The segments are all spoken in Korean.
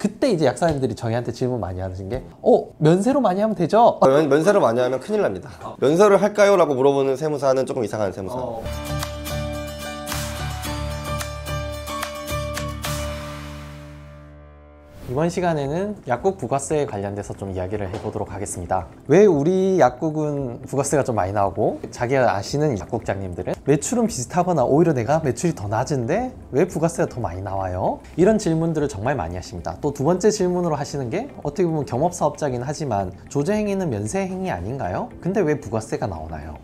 그때 이제 약사님들이 저희한테 질문 많이 하신 게 면세로 많이 하면 되죠? 면세로 많이 하면 큰일 납니다. 면세를 할까요? 라고 물어보는 세무사는 조금 이상한 세무사. 이번 시간에는 약국 부가세에 관련돼서 좀 이야기를 해보도록 하겠습니다. 왜 우리 약국은 부가세가 좀 많이 나오고 자기가 아시는 약국장님들은 매출은 비슷하거나 오히려 내가 매출이 더 낮은데 왜 부가세가 더 많이 나와요? 이런 질문들을 정말 많이 하십니다. 또 두 번째 질문으로 하시는 게 어떻게 보면 경업사업자긴 하지만 조제행위는 면세행위 아닌가요? 근데 왜 부가세가 나오나요?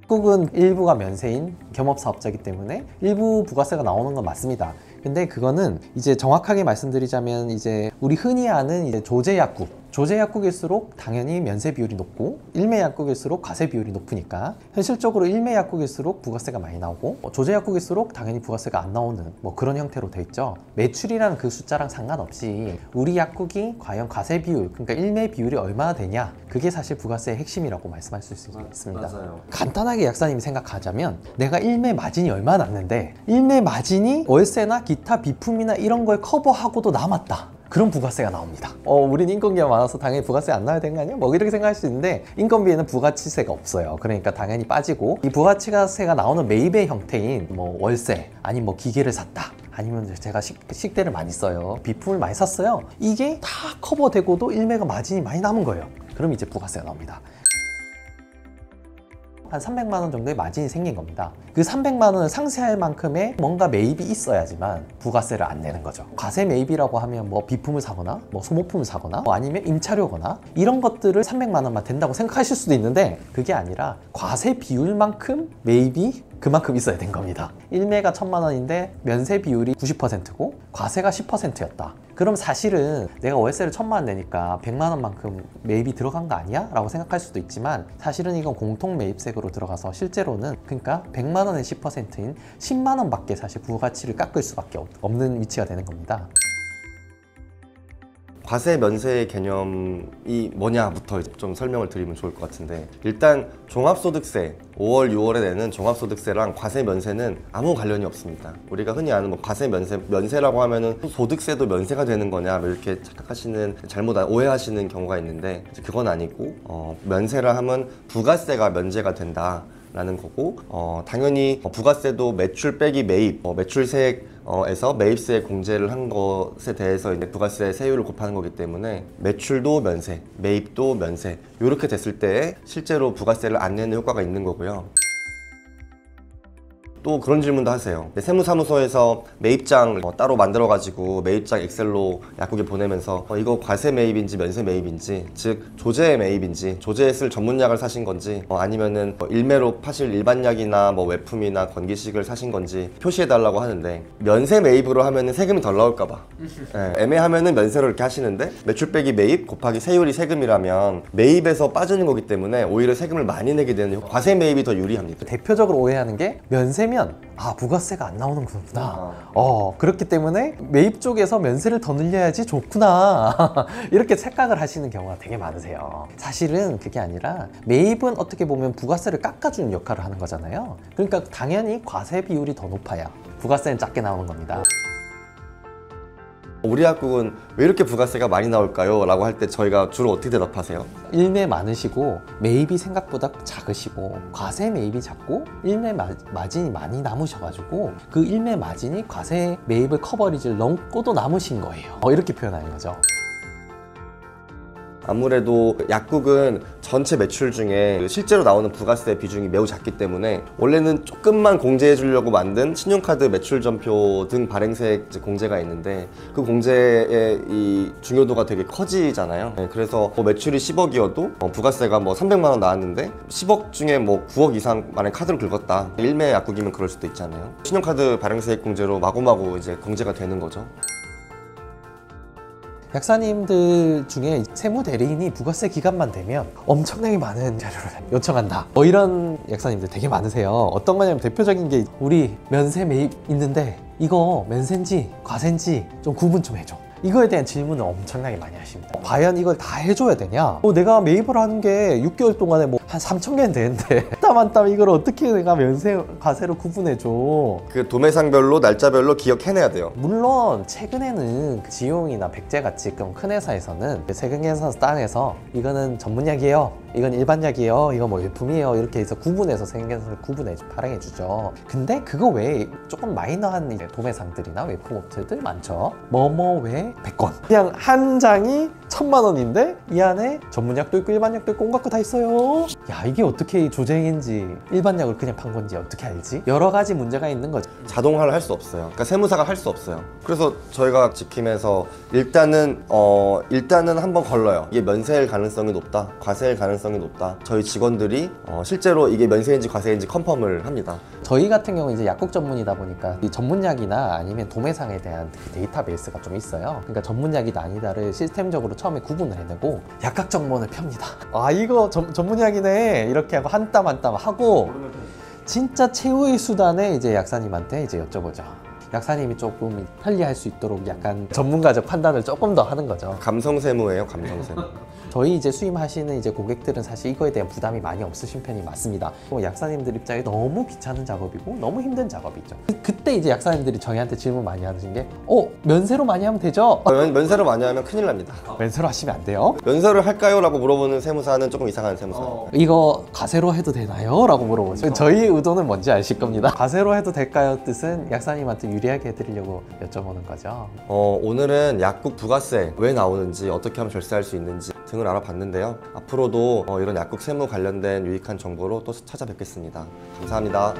약국은 일부가 면세인 겸업사업자이기 때문에 일부 부가세가 나오는 건 맞습니다. 근데 그거는 이제 정확하게 말씀드리자면 이제 우리 흔히 아는 이제 조제약국일수록 당연히 면세 비율이 높고 일매약국일수록 과세 비율이 높으니까 현실적으로 일매약국일수록 부가세가 많이 나오고 조제약국일수록 당연히 부가세가 안 나오는 뭐 그런 형태로 돼 있죠. 매출이라는 그 숫자랑 상관없이 우리 약국이 과연 과세 비율, 그러니까 일매 비율이 얼마나 되냐, 그게 사실 부가세의 핵심이라고 말씀할 수 있습니다. 맞아요. 간단하게 약사님이 생각하자면 내가 일매 마진이 얼마 났는데 일매 마진이 월세나 기타 비품이나 이런 걸 커버하고도 남았다. 그런 부가세가 나옵니다. 우린 인건비가 많아서 당연히 부가세 안 나야 되는 거 아니야? 뭐 이렇게 생각할 수 있는데 인건비에는 부가치세가 없어요. 그러니까 당연히 빠지고 이 부가치세가 나오는 매입의 형태인 뭐 월세, 아니면 뭐 기계를 샀다, 아니면 제가 식대를 많이 써요, 비품을 많이 샀어요, 이게 다 커버되고도 일매가 마진이 많이 남은 거예요. 그럼 이제 부가세가 나옵니다. 한 300만 원 정도의 마진이 생긴 겁니다. 그 300만 원을 상쇄할 만큼의 뭔가 매입이 있어야지만 부가세를 안 내는 거죠. 과세 매입이라고 하면 뭐 비품을 사거나 뭐 소모품을 사거나 뭐 아니면 임차료거나 이런 것들을 300만 원만 된다고 생각하실 수도 있는데 그게 아니라 과세 비율만큼 매입이 그만큼 있어야 된 겁니다. 일매가 1000만 원인데 면세 비율이 90%고 과세가 10%였다. 그럼 사실은 내가 월세를 1000만 원 내니까 100만 원만큼 매입이 들어간 거 아니야? 라고 생각할 수도 있지만 사실은 이건 공통 매입세로 들어가서 실제로는 그러니까 100만 원의 10%인 10만 원 밖에 사실 부가치를 깎을 수밖에 없는 위치가 되는 겁니다. 과세 면세의 개념이 뭐냐부터 좀 설명을 드리면 좋을 것 같은데, 일단 종합소득세 5월 6월에 내는 종합소득세랑 과세 면세는 아무 관련이 없습니다. 우리가 흔히 아는 뭐 과세 면세라고 하면은 소득세도 면세가 되는 거냐 뭐 이렇게 착각하시는, 오해하시는 경우가 있는데 그건 아니고 면세라 하면 부가세가 면제가 된다 라는 거고, 당연히 부가세도 매출 빼기 매입, 매출세액에서 매입세 공제를 한 것에 대해서 이제 부가세 세율을 곱하는 거기 때문에 매출도 면세, 매입도 면세, 이렇게 됐을 때 실제로 부가세를 안 내는 효과가 있는 거고요. 또 그런 질문도 하세요. 세무사무소에서 매입장 따로 만들어가지고 매입장 엑셀로 약국에 보내면서 이거 과세 매입인지 면세 매입인지, 즉 조제 매입인지, 조제에 쓸 전문약을 사신 건지 아니면은 일매로 파실 일반약이나 뭐 외품이나 건기식을 사신 건지 표시해달라고 하는데, 면세 매입으로 하면은 세금이 덜 나올까봐 애매하면은 면세로 이렇게 하시는데, 매출 빼기 매입 곱하기 세율이 세금이라면 매입에서 빠지는 거기 때문에 오히려 세금을 많이 내게 되는 과세 매입이 더 유리합니다. 대표적으로 오해하는 게 면세면 부가세가 안 나오는 거구나. 그렇기 때문에 매입 쪽에서 면세를 더 늘려야지 좋구나. 이렇게 착각을 하시는 경우가 되게 많으세요. 사실은 그게 아니라 매입은 어떻게 보면 부가세를 깎아주는 역할을 하는 거잖아요. 그러니까 당연히 과세 비율이 더 높아야 부가세는 작게 나오는 겁니다. 우리 약국은 왜 이렇게 부가세가 많이 나올까요? 라고 할 때 저희가 주로 어떻게 대답하세요? 일매 많으시고 매입이 생각보다 작으시고 과세 매입이 작고 일매 마진이 많이 남으셔가지고 그 일매 마진이 과세 매입을 커버리지를 넘고도 남으신 거예요. 이렇게 표현하는 거죠. 아무래도 약국은 전체 매출 중에 실제로 나오는 부가세 비중이 매우 작기 때문에 원래는 조금만 공제해 주려고 만든 신용카드 매출전표 등 발행세액 공제가 있는데 그 공제의 이 중요도가 되게 커지잖아요. 그래서 매출이 10억이어도 부가세가 뭐 300만 원 나왔는데 10억 중에 뭐 9억 이상 만약 카드를 긁었다, 일매 약국이면 그럴 수도 있잖아요. 신용카드 발행세액 공제로 마구마구 이제 공제가 되는 거죠. 약사님들 중에 세무대리인이 부가세 기간만 되면 엄청나게 많은 자료를 요청한다, 이런 약사님들 되게 많으세요. 어떤 거냐면 대표적인 게 우리 면세 매입 있는데 이거 면세인지 과세인지 좀 구분 좀 해줘, 이거에 대한 질문을 엄청나게 많이 하십니다. 과연 이걸 다 해줘야 되냐? 내가 매입을 하는 게 6개월 동안에 뭐 한 3,000개는 되는데 땀 한 땀 이걸 어떻게 내가 면세 과세로 구분해줘. 그 도매상별로 날짜별로 기억해내야 돼요. 물론 최근에는 그 지용이나 백제같이 큰 회사에서는 세경에서 따내서 이거는 전문약이에요, 이건 일반약이에요, 이거 뭐 외품이에요 이렇게 해서 구분해서 세경에서 구분해 발행해주죠. 근데 그거 외에 조금 마이너한 이제 도매상들이나 외품업체들 많죠. 뭐뭐 외 100건, 그냥 한 장이 1000만 원인데 이 안에 전문약도 있고 일반약도 있고 온갖 거 다 있어요. 야, 이게 어떻게 조쟁인지 일반약을 그냥 판 건지 어떻게 알지? 여러 가지 문제가 있는 거죠. 자동화를 할 수 없어요. 그러니까 세무사가 할 수 없어요. 그래서 저희가 지킴에서 일단은 한번 걸러요. 이게 면세일 가능성이 높다, 과세일 가능성이 높다. 저희 직원들이 실제로 이게 면세인지 과세인지 컨펌을 합니다. 저희 같은 경우 이제 약국 전문이다 보니까 이 전문약이나 아니면 도매상에 대한 그 데이터베이스가 좀 있어요. 그러니까 전문약이다 아니다를 시스템적으로 처음에 구분을 해내고 약각 정보를 펴니다. 아, 이거 전문약이네 이렇게 하고 한 땀 한 땀 하고 진짜 최후의 수단에 이제 약사님한테 이제 여쭤보죠. 약사님이 조금 편리할 수 있도록 약간 전문가적 판단을 조금 더 하는 거죠. 감성세무예요, 감성세무. 저희 이제 수임하시는 이제 고객들은 사실 이거에 대한 부담이 많이 없으신 편이 맞습니다. 약사님들 입장에 너무 귀찮은 작업이고 너무 힘든 작업이죠. 그때 이제 약사님들이 저희한테 질문 많이 하시는 게 면세로 많이 하면 되죠? 면세를 많이 하면 큰일 납니다. 면세로 하시면 안 돼요? 면세를 할까요? 라고 물어보는 세무사는 조금 이상한 세무사. 이거 과세로 해도 되나요? 라고 물어보죠. 저희 의도는 뭔지 아실 겁니다. 과세로 해도 될까요? 뜻은 약사님한테 유리하게 해드리려고 여쭤보는 거죠. 오늘은 약국 부가세 왜 나오는지, 어떻게 하면 절세할 수 있는지 등을 알아봤는데요. 앞으로도 이런 약국 세무 관련된 유익한 정보로 또 찾아뵙겠습니다. 감사합니다.